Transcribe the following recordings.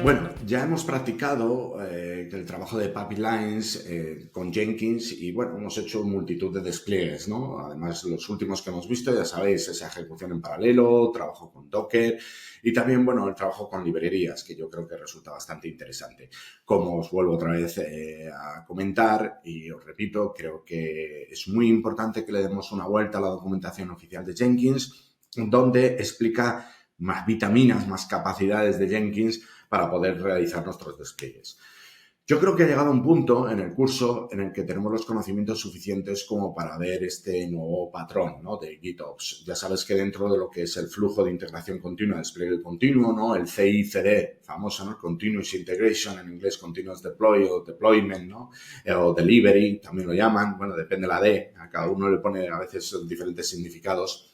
Bueno, ya hemos practicado el trabajo de pipelines con Jenkins y bueno, hemos hecho multitud de despliegues, ¿no? Además, los últimos que hemos visto, ya sabéis, esa ejecución en paralelo, trabajo con Docker y también, bueno, el trabajo con librerías, que yo creo que resulta bastante interesante. Como os vuelvo otra vez a comentar y os repito, creo que es muy importante que le demos una vuelta a la documentación oficial de Jenkins, donde explica más vitaminas, más capacidades de Jenkins para poder realizar nuestros despliegues. Yo creo que ha llegado un punto en el curso en el que tenemos los conocimientos suficientes como para ver este nuevo patrón, ¿no?, de GitOps. Ya sabes que dentro de lo que es el flujo de integración continua, despliegue continuo, ¿no?, el CI/CD, famoso, ¿no?, Continuous Integration, en inglés Continuous Deploy o Deployment, ¿no?, o Delivery, también lo llaman, bueno, depende de la D, a cada uno le pone a veces diferentes significados.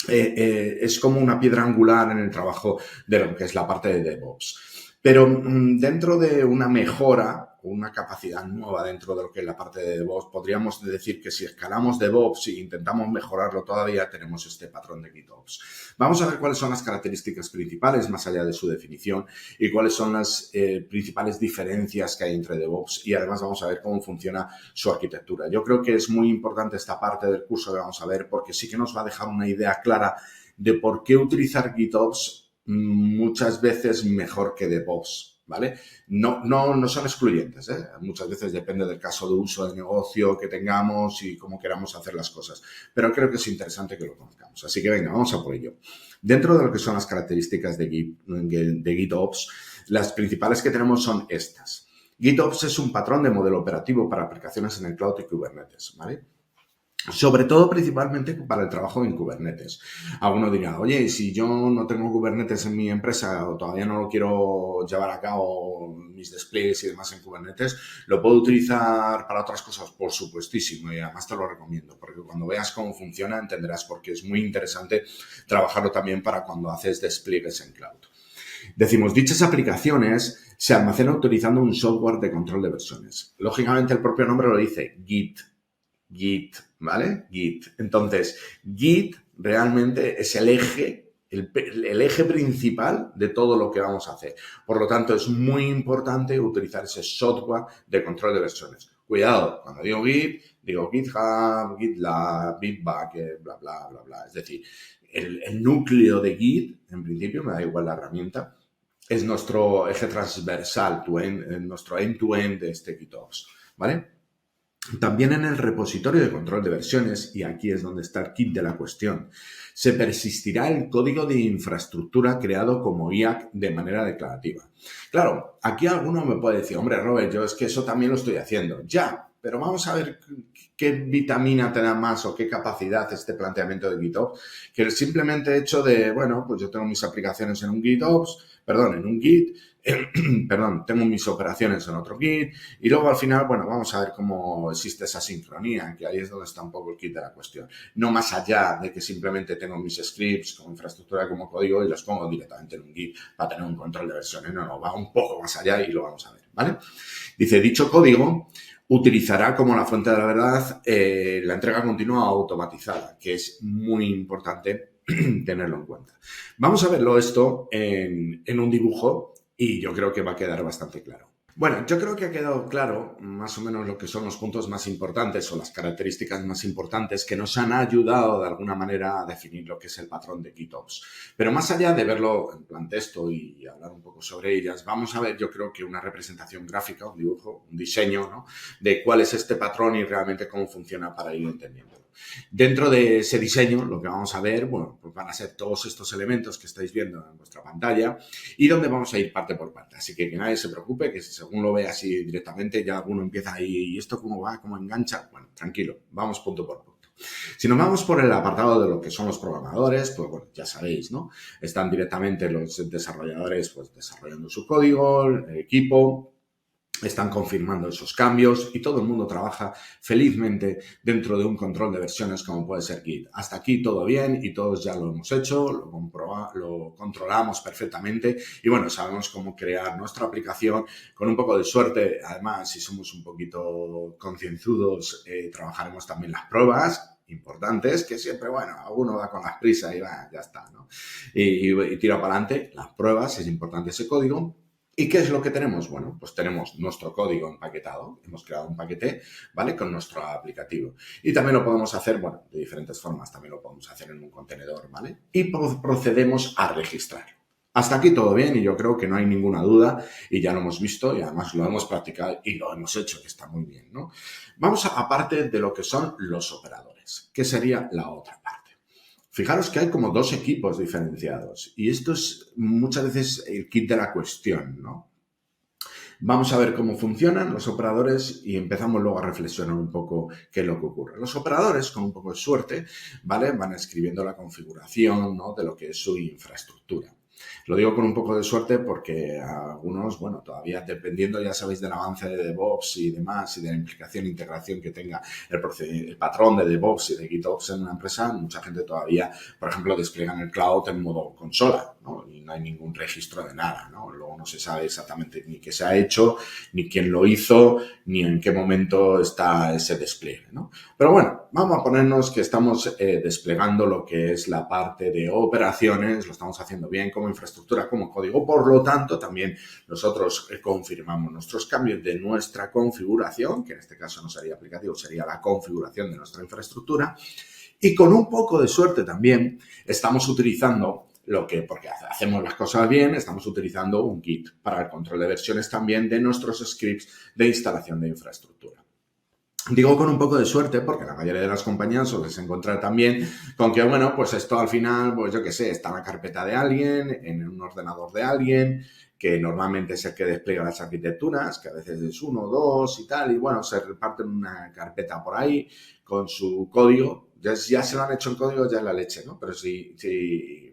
Es como una piedra angular en el trabajo de lo que es la parte de DevOps. Pero dentro de una mejora, una capacidad nueva dentro de lo que es la parte de DevOps, podríamos decir que si escalamos DevOps e intentamos mejorarlo todavía, tenemos este patrón de GitOps. Vamos a ver cuáles son las características principales, más allá de su definición, y cuáles son las principales diferencias que hay entre DevOps, y además vamos a ver cómo funciona su arquitectura. Yo creo que es muy importante esta parte del curso que vamos a ver, porque sí que nos va a dejar una idea clara de por qué utilizar GitOps muchas veces mejor que DevOps, ¿vale? No son excluyentes, ¿eh? Muchas veces depende del caso de uso de negocio que tengamos y cómo queramos hacer las cosas, pero creo que es interesante que lo conozcamos. Así que venga, vamos a por ello. Dentro de lo que son las características de GitOps, las principales que tenemos son estas. GitOps es un patrón de modelo operativo para aplicaciones en el cloud y Kubernetes, ¿vale? Sobre todo, principalmente, para el trabajo en Kubernetes. Alguno dirá, oye, si yo no tengo Kubernetes en mi empresa o todavía no lo quiero llevar a cabo mis despliegues y demás en Kubernetes, ¿lo puedo utilizar para otras cosas? Por supuestísimo, y además te lo recomiendo, porque cuando veas cómo funciona entenderás por qué es muy interesante trabajarlo también para cuando haces despliegues en cloud. Decimos, dichas aplicaciones se almacenan utilizando un software de control de versiones. Lógicamente, el propio nombre lo dice, Git, ¿vale? Git. Entonces, Git realmente es el eje principal de todo lo que vamos a hacer. Por lo tanto, es muy importante utilizar ese software de control de versiones. Cuidado, cuando digo Git, digo GitHub, GitLab, Bitbucket, bla, bla, bla, bla. Es decir, el núcleo de Git, en principio, me da igual la herramienta, es nuestro eje transversal, nuestro end-to-end de este GitOps, ¿vale? También en el repositorio de control de versiones, y aquí es donde está el kit de la cuestión, se persistirá el código de infraestructura creado como IAC de manera declarativa. Claro, aquí alguno me puede decir, hombre, Robert, yo es que eso también lo estoy haciendo. Ya, pero vamos a ver qué vitamina te da más o qué capacidad este planteamiento de GitOps, que el simplemente hecho de, bueno, pues yo tengo mis aplicaciones en un Git, tengo mis operaciones en otro Git y luego al final, bueno, vamos a ver cómo existe esa sincronía, que ahí es donde está un poco el kit de la cuestión. No más allá de que simplemente tengo mis scripts como infraestructura, como código y los pongo directamente en un Git para tener un control de versiones. No, va un poco más allá y lo vamos a ver, ¿vale? Dice, dicho código utilizará como la fuente de la verdad la entrega continua automatizada, que es muy importante tenerlo en cuenta. Vamos a verlo esto en un dibujo y yo creo que va a quedar bastante claro. Bueno, yo creo que ha quedado claro más o menos lo que son los puntos más importantes o las características más importantes que nos han ayudado de alguna manera a definir lo que es el patrón de GitOps. Pero más allá de verlo en plan texto y hablar un poco sobre ellas, vamos a ver, yo creo que una representación gráfica, un dibujo, un diseño, ¿no?, de cuál es este patrón y realmente cómo funciona para ir entendiéndolo. Dentro de ese diseño, lo que vamos a ver, bueno, pues van a ser todos estos elementos que estáis viendo en vuestra pantalla y donde vamos a ir parte por parte. Así que nadie se preocupe, que si según lo ve así directamente, ya alguno empieza ahí, ¿y esto cómo va? ¿Cómo engancha? Bueno, tranquilo, vamos punto por punto. Si nos vamos por el apartado de lo que son los programadores, pues bueno, ya sabéis, ¿no? Están directamente los desarrolladores pues desarrollando su código, el equipo, están confirmando esos cambios y todo el mundo trabaja felizmente dentro de un control de versiones como puede ser Git. Hasta aquí todo bien y todos ya lo hemos hecho, lo controlamos perfectamente y bueno, sabemos cómo crear nuestra aplicación con un poco de suerte. Además, si somos un poquito concienzudos, trabajaremos también las pruebas importantes, que siempre, bueno, alguno va con las prisas y va, ya está, ¿no? Y tira para adelante las pruebas, es importante ese código. ¿Y qué es lo que tenemos? Bueno, pues tenemos nuestro código empaquetado, hemos creado un paquete, ¿vale? Con nuestro aplicativo. Y también lo podemos hacer, bueno, de diferentes formas, también lo podemos hacer en un contenedor, ¿vale? Y procedemos a registrarlo. Hasta aquí todo bien y yo creo que no hay ninguna duda y ya lo hemos visto y además lo hemos practicado y lo hemos hecho, que está muy bien, ¿no? Vamos a parte de lo que son los operadores, que sería la otra parte. Fijaros que hay como dos equipos diferenciados y esto es muchas veces el kit de la cuestión, ¿no? Vamos a ver cómo funcionan los operadores y empezamos luego a reflexionar un poco qué es lo que ocurre. Los operadores, con un poco de suerte, ¿vale? Van escribiendo la configuración, ¿no? De lo que es su infraestructura. Lo digo con un poco de suerte porque algunos, bueno, todavía dependiendo, ya sabéis, del avance de DevOps y demás y de la implicación e integración que tenga el patrón de DevOps y de GitOps en una empresa, mucha gente todavía, por ejemplo, despliega en el cloud en modo consola, ¿no? Y no hay ningún registro de nada, ¿no? Luego no se sabe exactamente ni qué se ha hecho, ni quién lo hizo, ni en qué momento está ese despliegue, ¿no? Pero bueno, vamos a ponernos que estamos desplegando lo que es la parte de operaciones, lo estamos haciendo bien como infraestructura, como código. Por lo tanto, también nosotros confirmamos nuestros cambios de nuestra configuración, que en este caso no sería aplicativo, sería la configuración de nuestra infraestructura. Y con un poco de suerte también estamos utilizando porque hacemos las cosas bien, estamos utilizando un Git para el control de versiones también de nuestros scripts de instalación de infraestructura. Digo con un poco de suerte porque la mayoría de las compañías suelen encontrar también con que, bueno, pues esto al final, pues yo qué sé, está en la carpeta de alguien, en un ordenador de alguien, que normalmente es el que despliega las arquitecturas, que a veces es uno, dos y tal, y bueno, se reparten una carpeta por ahí con su código. Ya se lo han hecho en código, ya es la leche, ¿no? Pero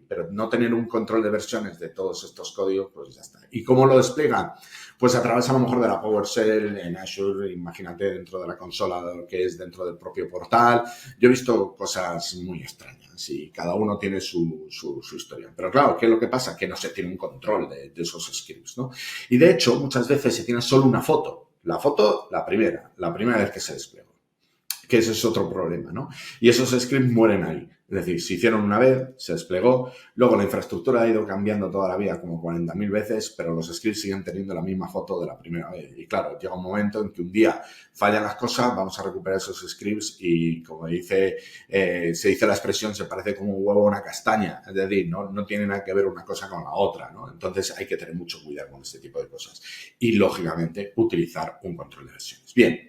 pero no tener un control de versiones de todos estos códigos, pues ya está. ¿Y cómo lo despliegan? Pues a través a lo mejor de la PowerShell en Azure, imagínate dentro de la consola, de lo que es dentro del propio portal. Yo he visto cosas muy extrañas y cada uno tiene su historia. Pero claro, ¿qué es lo que pasa? Que no se tiene un control de esos scripts, ¿no? Y de hecho, muchas veces se tiene solo una foto. La foto, la primera vez que se desplegó. Que ese es otro problema, ¿no? Y esos scripts mueren ahí. Es decir, se hicieron una vez, se desplegó, luego la infraestructura ha ido cambiando toda la vida como 40.000 veces, pero los scripts siguen teniendo la misma foto de la primera vez. Y claro, llega un momento en que un día fallan las cosas, vamos a recuperar esos scripts y como se dice la expresión, se parece como un huevo a una castaña. Es decir, no tiene nada que ver una cosa con la otra, ¿no? Entonces hay que tener mucho cuidado con este tipo de cosas. Y, lógicamente, utilizar un control de versiones. Bien.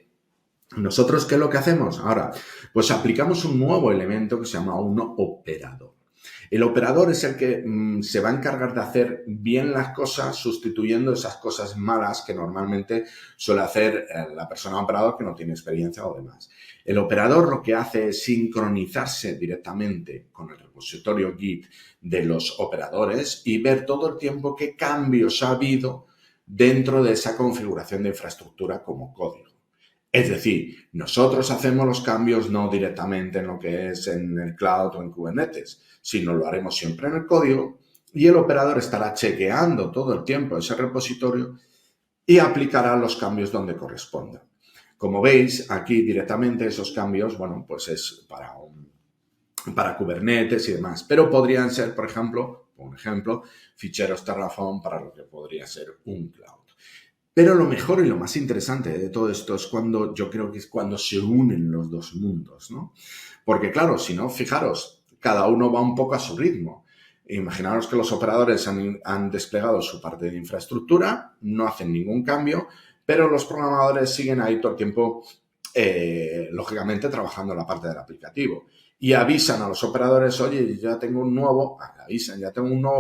¿Nosotros qué es lo que hacemos ahora? Pues aplicamos un nuevo elemento que se llama un operador. El operador es el que se va a encargar de hacer bien las cosas sustituyendo esas cosas malas que normalmente suele hacer la persona operador que no tiene experiencia o demás. El operador lo que hace es sincronizarse directamente con el repositorio Git de los operadores y ver todo el tiempo qué cambios ha habido dentro de esa configuración de infraestructura como código. Es decir, nosotros hacemos los cambios no directamente en lo que es en el cloud o en Kubernetes, sino lo haremos siempre en el código y el operador estará chequeando todo el tiempo ese repositorio y aplicará los cambios donde corresponda. Como veis, aquí directamente esos cambios, bueno, pues es para Kubernetes y demás, pero podrían ser, por ejemplo, ficheros Terraform para lo que podría ser un cloud. Pero lo mejor y lo más interesante de todo esto es yo creo que es cuando se unen los dos mundos, ¿no? Porque claro, si no, fijaros, cada uno va un poco a su ritmo. Imaginaros que los operadores han desplegado su parte de infraestructura, no hacen ningún cambio, pero los programadores siguen ahí todo el tiempo, lógicamente, trabajando en la parte del aplicativo. Y avisan a los operadores, oye, ya tengo un nuevo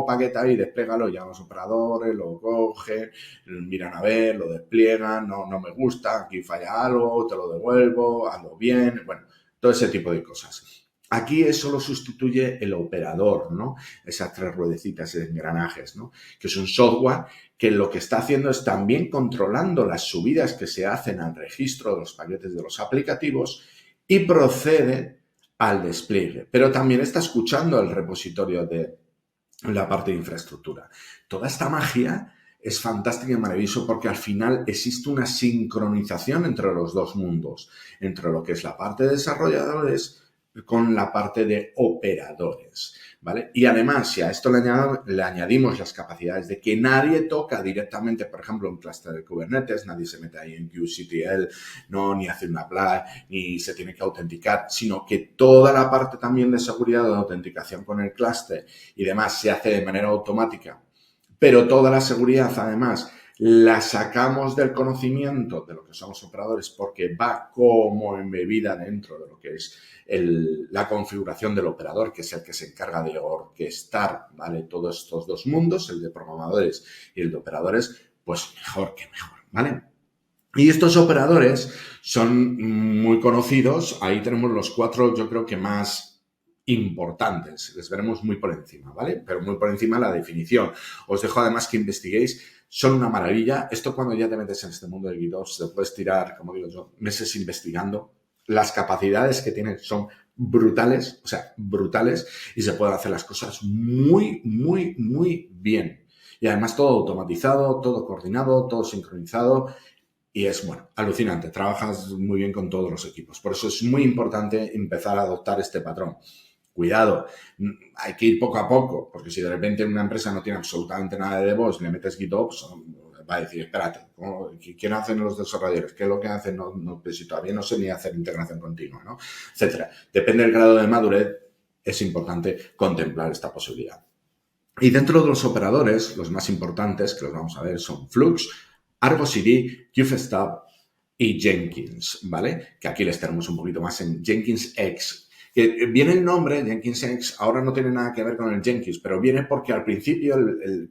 paquete ahí, desplégalo, ya los operadores lo cogen, miran a ver, lo despliegan, no me gusta, aquí falla algo, te lo devuelvo, hazlo bien, bueno, todo ese tipo de cosas. Aquí eso lo sustituye el operador, ¿no? Esas tres ruedecitas y engranajes, ¿no? Que es un software que lo que está haciendo es también controlando las subidas que se hacen al registro de los paquetes de los aplicativos y procede al despliegue, pero también está escuchando el repositorio de la parte de infraestructura. Toda esta magia es fantástica y maravillosa porque al final existe una sincronización entre los dos mundos, entre lo que es la parte de desarrolladores con la parte de operadores, ¿vale? Y además, si a esto le añadimos las capacidades de que nadie toca directamente, por ejemplo, un clúster de Kubernetes, nadie se mete ahí en kubectl, no, ni hace una apply, ni se tiene que autenticar, sino que toda la parte también de seguridad de autenticación con el clúster y demás se hace de manera automática, pero toda la seguridad, además, la sacamos del conocimiento de lo que son los operadores porque va como embebida dentro de lo que es la configuración del operador, que es el que se encarga de orquestar, ¿vale? Todos estos dos mundos, el de programadores y el de operadores, pues mejor que mejor, ¿vale? Y estos operadores son muy conocidos. Ahí tenemos los 4, yo creo que más importantes. Les veremos muy por encima, ¿vale? Pero muy por encima la definición. Os dejo además que investiguéis. Son una maravilla. Esto cuando ya te metes en este mundo de GitOps, te puedes tirar, como digo yo, meses investigando. Las capacidades que tienen son brutales, o sea, brutales, y se pueden hacer las cosas muy, muy, muy bien. Y además todo automatizado, todo coordinado, todo sincronizado. Y es, bueno, alucinante. Trabajas muy bien con todos los equipos. Por eso es muy importante empezar a adoptar este patrón. Cuidado, hay que ir poco a poco, porque si de repente una empresa no tiene absolutamente nada de DevOps, le metes GitOps, va a decir, espérate, ¿qué hacen los desarrolladores? ¿Qué es lo que hacen? No, pues si todavía no sé ni hacer integración continua, ¿no? Etcétera. Depende del grado de madurez, es importante contemplar esta posibilidad. Y dentro de los operadores, los más importantes, que los vamos a ver, son Flux, Argo CD, Kubefstab y Jenkins, ¿vale? Que aquí les tenemos un poquito más en Jenkins X. Que viene el nombre, Jenkins X, ahora no tiene nada que ver con el Jenkins, pero viene porque al principio,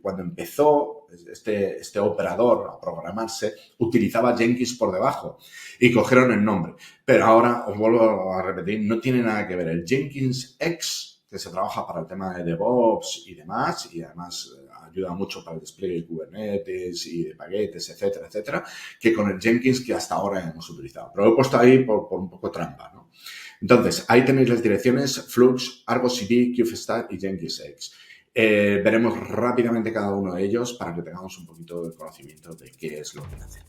cuando empezó este operador a programarse, utilizaba Jenkins por debajo y cogieron el nombre. Pero ahora, os vuelvo a repetir, no tiene nada que ver el Jenkins X, que se trabaja para el tema de DevOps y demás, y además ayuda mucho para el despliegue de Kubernetes y de paquetes, etcétera, etcétera, que con el Jenkins que hasta ahora hemos utilizado. Pero lo he puesto ahí por un poco trampa, ¿no? Entonces, ahí tenéis las direcciones Flux, Argo CD, Kubefstab y Jenkins X. Veremos rápidamente cada uno de ellos para que tengamos un poquito de conocimiento de qué es lo que hacen.